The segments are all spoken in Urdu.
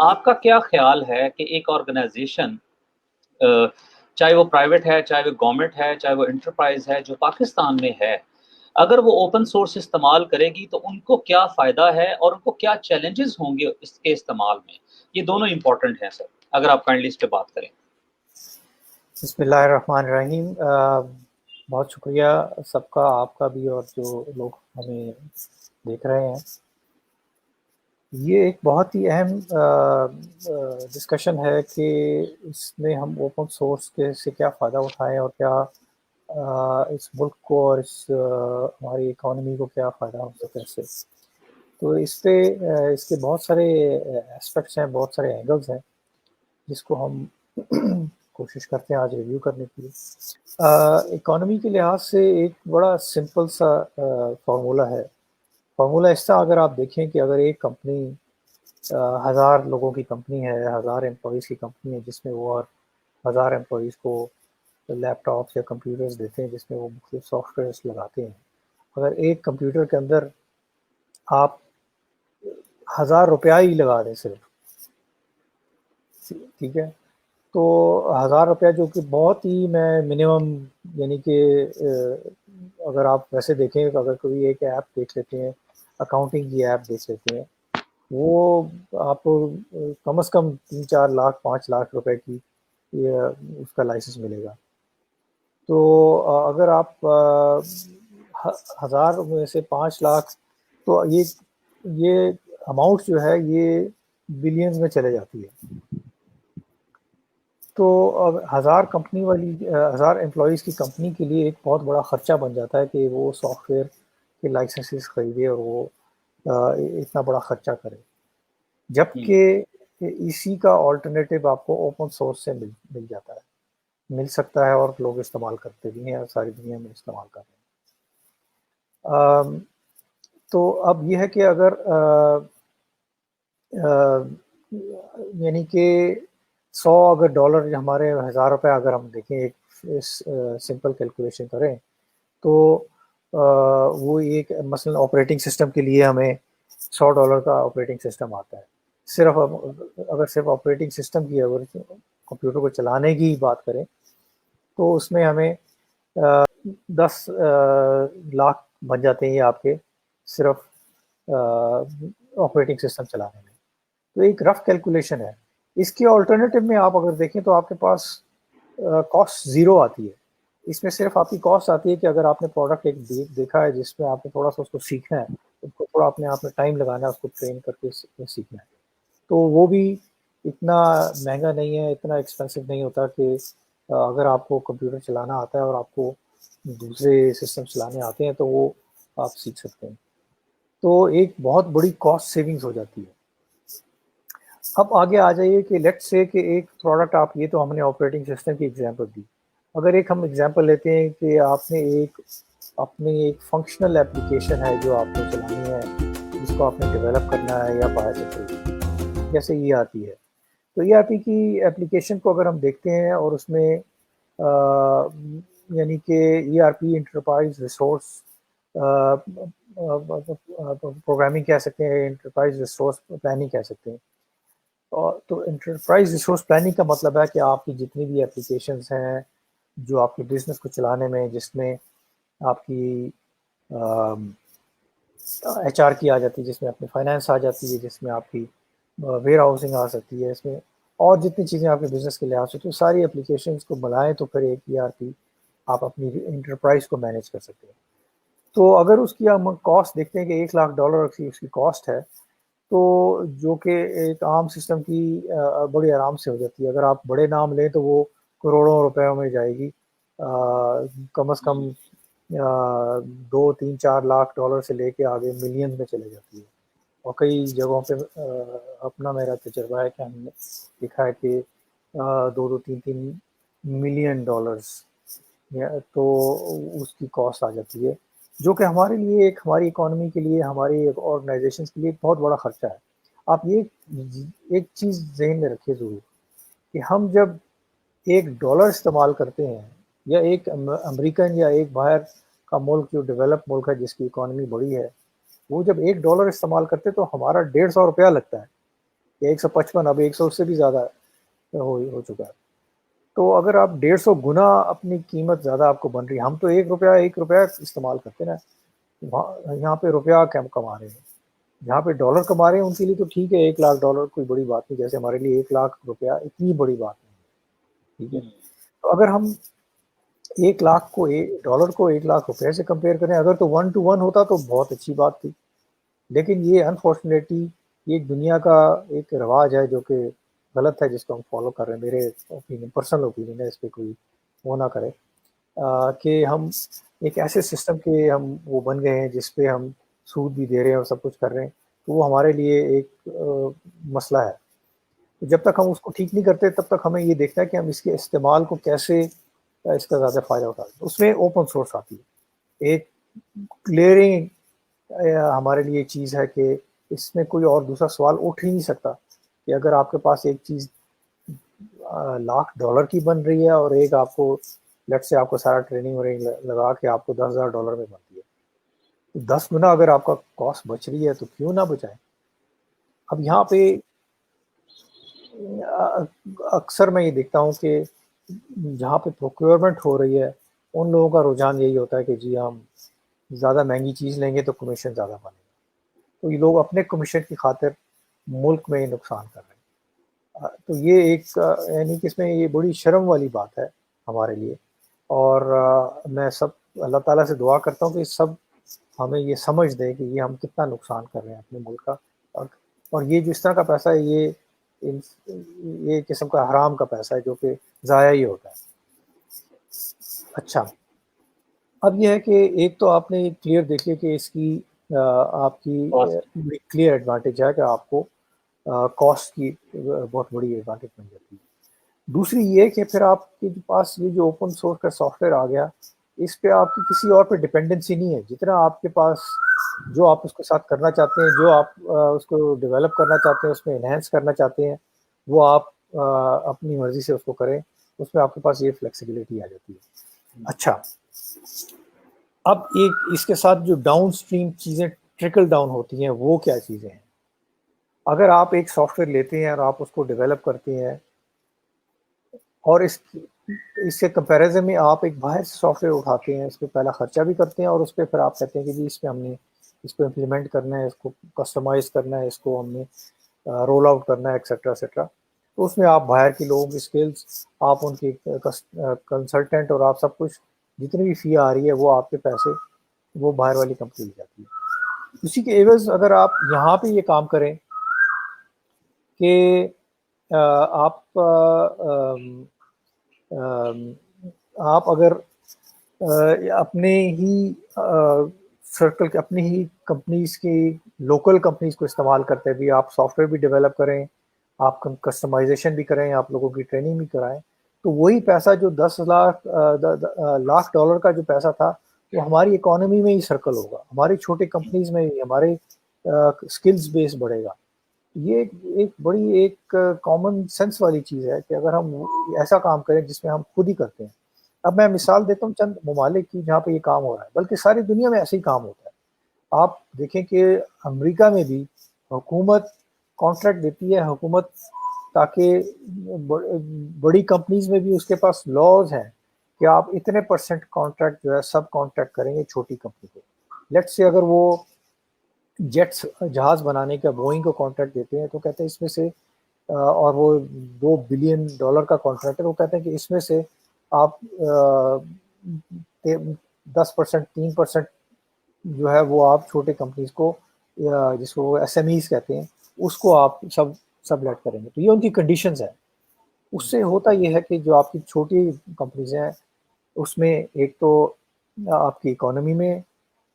آپ کا کیا خیال ہے کہ ایک آرگنائزیشن چاہے وہ پرائیویٹ ہے، چاہے وہ گورنمنٹ ہے، چاہے وہ انٹرپرائز ہے جو پاکستان میں ہے، اگر وہ اوپن سورس استعمال کرے گی تو ان کو کیا فائدہ ہے اور ان کو کیا چیلنجز ہوں گے اس کے استعمال میں؟ یہ دونوں امپورٹنٹ ہیں سر، اگر آپ کائنڈلی اس پہ بات کریں۔ بسم اللہ الرحمن الرحیم۔ بہت شکریہ سب کا، آپ کا بھی اور جو لوگ ہمیں دیکھ رہے ہیں۔ یہ ایک بہت ہی اہم ڈسکشن ہے کہ اس میں ہم اوپن سورس کے سے کیا فائدہ اٹھائیں اور کیا اس ملک کو اور اس ہماری اکانومی کو کیا فائدہ ہو سکے اس سے۔ تو اس پہ اس کے بہت سارے اسپیکٹس ہیں، بہت سارے اینگلز ہیں جس کو ہم کوشش کرتے ہیں آج ریویو کرنے کے لیے۔ اکانومی کے لحاظ سے ایک بڑا سمپل سا فارمولا ہے۔ فارمولا اس طرح اگر آپ دیکھیں کہ اگر ایک کمپنی 1000 لوگوں کی کمپنی ہے، 1000 امپلائیز کی کمپنی ہے، جس میں وہ 1000 امپلائیز کو لیپ ٹاپس یا کمپیوٹرز دیتے ہیں جس میں وہ مختلف سافٹ ویئرس لگاتے ہیں۔ اگر ایک کمپیوٹر کے اندر آپ 1000 روپیہ ہی لگا دیں صرف، ٹھیک ہے، تو 1000 روپیہ جو کہ بہت ہی منیمم، یعنی کہ اگر آپ ویسے دیکھیں تو اگر کوئی ایک ایپ دیکھ لیتے ہیں، اکاؤنٹنگ کی ایپ دیکھ لیتے ہیں، وہ آپ کو کم از کم 3-4 لاکھ 5 لاکھ روپے کی اس کا لائسنس ملے گا۔ تو اگر آپ 1000 میں سے 5 لاکھ، تو یہ اماؤنٹ جو ہے یہ بلینز میں چلے جاتی ہے۔ تو 1000 امپلائیز کی کمپنی کے لیے ایک بہت بڑا خرچہ بن جاتا ہے کہ وہ سافٹ ویئر کے لائسنسز خریدے اور وہ اتنا بڑا خرچہ کرے، جبکہ اسی کا آلٹرنیٹو آپ کو اوپن سورس سے مل جاتا ہے، مل سکتا ہے اور لوگ استعمال کرتے بھی ہیں اور ساری دنیا میں استعمال کر رہے ہیں۔ تو اب یہ ہے کہ اگر یعنی کہ 100 اگر ڈالر ہمارے 1000 روپے اگر ہم دیکھیں، ایک سمپل کیلکولیشن کریں تو وہ ایک مثلا آپریٹنگ سسٹم کے لیے ہمیں $100 کا آپریٹنگ سسٹم آتا ہے۔ صرف اگر صرف آپریٹنگ سسٹم کی اگر کمپیوٹر کو چلانے کی بات کریں تو اس میں ہمیں 10 لاکھ بن جاتے ہیں آپ کے صرف آپریٹنگ سسٹم چلانے میں۔ تو ایک رف کیلکولیشن ہے۔ اس کے آلٹرنیٹو میں آپ اگر دیکھیں تو آپ کے پاس کاسٹ زیرو آتی ہے۔ اس میں صرف آپ کی کاسٹ آتی ہے کہ اگر آپ نے پروڈکٹ ایک دیکھا ہے جس میں آپ نے تھوڑا سا اس کو سیکھنا ہے، اس کو تھوڑا اپنے آپ میں ٹائم لگانا ہے، اس کو ٹرین کر کے سیکھنا ہے، تو وہ بھی اتنا مہنگا نہیں ہے، اتنا ایکسپینسو نہیں ہوتا کہ اگر آپ کو کمپیوٹر چلانا آتا ہے اور آپ کو دوسرے سسٹم چلانے آتے ہیں تو وہ آپ سیکھ سکتے ہیں۔ تو ایک بہت بڑی کاسٹ سیونگز ہو جاتی ہے۔ اب آگے آ جائیے کہ لیٹ سے کہ ایک پروڈکٹ آپ، یہ تو ہم نے آپریٹنگ سسٹم کی ایگزامپل دی، اگر ایک ہم ایگزامپل لیتے ہیں کہ آپ نے اپنی ایک فنکشنل اپلیکیشن ہے جو آپ کو چلانی ہے، جس کو آپ نے ڈیولپ کرنا ہے یا باہر سے خریدنا، جیسے ای آر پی ہے، تو ای آر پی کی اپلیکیشن کو اگر ہم دیکھتے ہیں اور اس میں یعنی کہ E R P enterprise resource programming کہہ سکتے ہیں، انٹرپرائز ریسورس پلاننگ کہہ سکتے ہیں۔ تو انٹرپرائز ریسورس پلاننگ کا مطلب ہے کہ آپ کی جتنی بھی اپلیکیشنز ہیں جو آپ کے بزنس کو چلانے میں، جس میں آپ کی ایچ آر کی آ جاتی ہے، جس میں اپنی فائنینس آ جاتی ہے، جس میں آپ کی ویئر ہاؤسنگ آ سکتی ہے، اس میں اور جتنی چیزیں آپ کے بزنس کے لحاظ سے، تو ساری اپلیکیشنز کو بلائیں تو پھر ایک ای آر پی آپ اپنی انٹرپرائز کو مینیج کر سکتے ہیں۔ تو اگر اس کی ہم کاسٹ دیکھتے ہیں کہ $1,00,000 کی اس کی کاسٹ ہے، تو جو کہ ایک عام سسٹم کی بڑی آرام سے ہو جاتی ہے۔ اگر آپ بڑے نام لیں تو وہ کروڑوں روپے میں جائے گی، کم از کم 2-3-4 لاکھ ڈالر سے لے کے آگے ملین میں چلے جاتی ہے۔ اور کئی جگہوں پہ اپنا میرا تجربہ ہے کہ ہم نے دیکھا ہے کہ 2-3 ملین ڈالرز تو اس کی کاسٹ آ جاتی ہے، جو کہ ہمارے لیے ہماری اکانومی کے لیے، ہماری آرگنائزیشنس کے لیے ایک بہت بڑا خرچہ ہے۔ آپ یہ ایک چیز ذہن میں رکھیے ضرور کہ ہم جب $1 استعمال کرتے ہیں، یا ایک امریکن یا ایک باہر کا ملک جو ڈیولپ ملک ہے جس کی اکانومی بڑی ہے، وہ جب $1 استعمال کرتے تو ہمارا 150 روپیہ لگتا ہے 155 اب 100 سے بھی زیادہ ہو چکا ہے. تو اگر آپ 150 گنا اپنی قیمت زیادہ آپ کو بن رہی ہے, ہم تو 1 روپیہ استعمال کرتے نا, یہاں پہ روپیہ کما رہے ہیں, جہاں پہ ڈالر کما رہے ہیں ان کے لیے تو ٹھیک ہے, $1,00,000 کوئی بڑی بات نہیں, جیسے ہمارے لیے $1,00,000 اتنی بڑی بات نہیں, ٹھیک ہے. تو اگر ہم $1,00,000 کو $1,00,000 سے کمپیئر کریں, اگر تو 1 to 1 ہوتا تو بہت اچھی بات تھی, لیکن یہ انفارچونیٹلی یہ ایک دنیا کا ایک رواج ہے جو کہ غلط ہے, جس کو ہم فالو کر رہے ہیں. میرے اوپینین, پرسنل اوپینین ہے, اس پہ کوئی وہ نہ کرے, کہ ہم ایک ایسے سسٹم کے ہم وہ بن گئے ہیں جس پہ ہم سود بھی دے رہے ہیں اور سب کچھ کر رہے ہیں, تو وہ ہمارے لیے ایک مسئلہ ہے. جب تک ہم اس کو ٹھیک نہیں کرتے تب تک ہمیں یہ دیکھنا ہے کہ ہم اس کے استعمال کو کیسے اس کا زیادہ فائدہ اٹھاتے ہیں. اس میں اوپن سورس آتی ہے, ایک کلیئرنگ ہمارے لیے چیز ہے کہ اس میں کوئی اور دوسرا سوال اٹھ ہی نہیں سکتا کہ اگر آپ کے پاس ایک چیز $1,00,000 کی بن رہی ہے اور ایک آپ کو لیٹ سے آپ کو سارا ٹریننگ ورننگ لگا کے آپ کو $10,000 میں بنتی ہے, 10 گنا اگر آپ کا کاسٹ بچ رہی ہے تو کیوں نہ بچائیں. اب یہاں پہ اکثر میں یہ دیکھتا ہوں کہ جہاں پہ پروکیورمنٹ ہو رہی ہے ان لوگوں کا رجحان یہی ہوتا ہے کہ جی ہم زیادہ مہنگی چیز لیں گے تو کمیشن زیادہ بنے گا, تو یہ لوگ اپنے کمیشن کی خاطر ملک میں نقصان کر رہے ہیں. تو یہ ایک یعنی کہ اس میں یہ بڑی شرم والی بات ہے ہمارے لیے, اور میں سب اللہ تعالیٰ سے دعا کرتا ہوں کہ سب ہمیں یہ سمجھ دے کہ یہ ہم کتنا نقصان کر رہے ہیں اپنے ملک کا, اور یہ جو اس طرح کا پیسہ ہے یہ قسم کا حرام کا پیسہ ہے جو کہ ضائع ہی ہوتا ہے. اچھا, اب یہ ہے کہ ایک تو آپ نے کلیئر دیکھ لیا کہ اس کی آپ کی کلیئر ایڈوانٹیج ہے کہ آپ کو کاسٹ کی بہت بڑی ایڈوانٹیج بن جاتی ہے. دوسری یہ کہ پھر آپ کے پاس یہ جو اوپن سورس کا سافٹ ویئر آ گیا, اس پہ آپ کی کسی اور پہ ڈپینڈنسی نہیں ہے. جتنا آپ کے پاس جو آپ اس کے ساتھ کرنا چاہتے ہیں, جو آپ اس کو ڈیولپ کرنا چاہتے ہیں, اس میں انہینس کرنا چاہتے ہیں, وہ آپ اپنی مرضی سے اس کو کریں, اس میں آپ کے پاس یہ فلیکسیبلٹی آ جاتی ہے. اچھا, اب ایک اس کے ساتھ جو ڈاؤن اسٹریم چیزیں ٹرکل ڈاؤن ہوتی ہیں وہ کیا چیزیں ہیں. اگر آپ ایک سافٹ ویئر لیتے ہیں اور آپ اس کو ڈیولپ کرتے ہیں اور اس کے کمپیریزن میں آپ ایک باہر سے سافٹ ویئر اٹھاتے ہیں, اس پہ پہلا خرچہ بھی کرتے ہیں, اور اس پہ پھر آپ کہتے ہیں کہ جی اس پہ ہم نے اس کو امپلیمنٹ کرنا ہے, اس کو کسٹمائز کرنا ہے, اس کو ہم نے رول آؤٹ کرنا ہے, ایکسیٹرا ایکسیٹرا. تو اس میں آپ باہر کے لوگوں کی اسکلس, آپ ان کی کنسلٹنٹ, اور آپ سب کچھ جتنی بھی فی آ رہی ہے وہ آپ کے پیسے وہ باہر والی کمپنی لے جاتی ہے. اسی کے عوض اگر آپ یہاں پہ یہ کام کریں کہ آپ اگر اپنے ہی سرکل کے اپنی ہی کمپنیز کی لوکل کمپنیز کو استعمال کرتے بھی آپ سافٹ ویئر بھی ڈیولپ کریں, آپ کسٹمائزیشن بھی کریں, آپ لوگوں کی ٹریننگ بھی کرائیں, تو وہی پیسہ جو $10,00,000 کا جو پیسہ تھا وہ ہماری اکانومی میں ہی سرکل ہوگا, ہماری چھوٹی کمپنیز میں ہی ہمارے اسکلز بیس بڑھے گا. یہ ایک بڑی ایک کامن سینس والی چیز ہے کہ اگر ہم ایسا کام کریں جس میں ہم خود ہی کرتے ہیں. اب میں مثال دیتا ہوں چند ممالک کی جہاں پہ یہ کام ہو رہا ہے, بلکہ ساری دنیا میں ایسے ہی کام ہوتا ہے. آپ دیکھیں کہ امریکہ میں بھی حکومت کانٹریکٹ دیتی ہے, حکومت تاکہ بڑی کمپنیز میں بھی اس کے پاس لاز ہیں کہ آپ اتنے % کانٹریکٹ جو ہے سب کانٹریکٹ کریں گے چھوٹی کمپنی کو. لیٹ سے اگر وہ جیٹس جہاز بنانے کا بوئنگ کو کانٹریکٹ دیتے ہیں تو کہتے ہیں اس میں سے, اور وہ $2 بلین کا کانٹریکٹ ہے, وہ کہتے ہیں کہ اس میں سے آپ 10% 3% جو ہے وہ آپ چھوٹے کمپنیز کو, جس کو ایس ایم ایز کہتے ہیں, اس کو آپ سب لیٹ کریں گے. تو یہ ان کی کنڈیشنز ہیں. اس سے ہوتا یہ ہے کہ جو آپ کی چھوٹی کمپنیز ہیں اس میں ایک تو آپ کی اکانومی میں,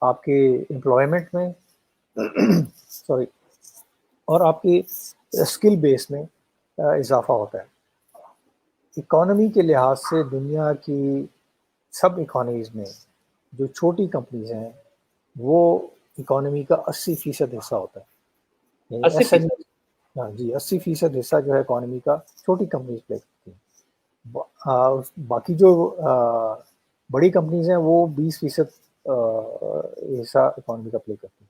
آپ کے امپلائمنٹ میں سوری, اور آپ کی اسکل بیس میں اضافہ ہوتا ہے. اکانومی کے لحاظ سے دنیا کی سب اکانومیز میں جو چھوٹی کمپنیز ہیں وہ اکانومی کا 80% حصہ ہوتا ہے. یعنی 80%. ہاں جی, 80% حصہ جو ہے اکانومی کا چھوٹی کمپنیز پلے کرتی ہیں. باقی جو بڑی کمپنیز ہیں وہ 20% حصہ اکانومی کا پلے کرتی ہیں.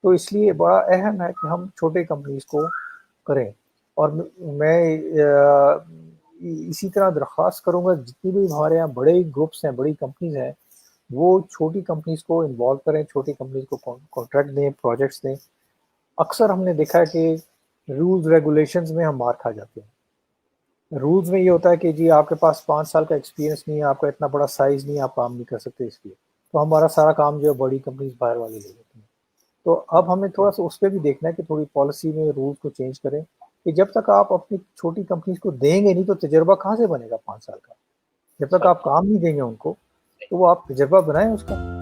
تو اس لیے بڑا اہم ہے کہ ہم چھوٹے کمپنیز کو کریں. اور میں اسی طرح درخواست کروں گا جتنی بھی ہمارے یہاں بڑے گروپس ہیں, بڑی کمپنیز ہیں, وہ چھوٹی کمپنیز کو انوالو کریں, چھوٹی کمپنیز کو کانٹریکٹ دیں, پروجیکٹس دیں. اکثر ہم نے دیکھا ہے کہ رولز ریگولیشنز میں ہم مار کھا جاتے ہیں. رولز میں یہ ہوتا ہے کہ جی آپ کے پاس 5 سال کا ایکسپیرینس نہیں ہے, آپ کا اتنا بڑا سائز نہیں ہے, آپ کام نہیں کر سکتے اس لیے, تو ہمارا سارا کام جو ہے بڑی کمپنیز باہر والے لے لیتے ہیں. تو اب ہمیں تھوڑا سا اس پہ بھی دیکھنا ہے کہ تھوڑی پالیسی میں رولز کو چینج کریں کہ جب تک آپ اپنی چھوٹی کمپنیز کو دیں گے نہیں تو تجربہ کہاں سے بنے گا 5 سال کا. جب تک آپ کام نہیں دیں گے ان کو تو وہ آپ تجربہ بنائیں اس کا.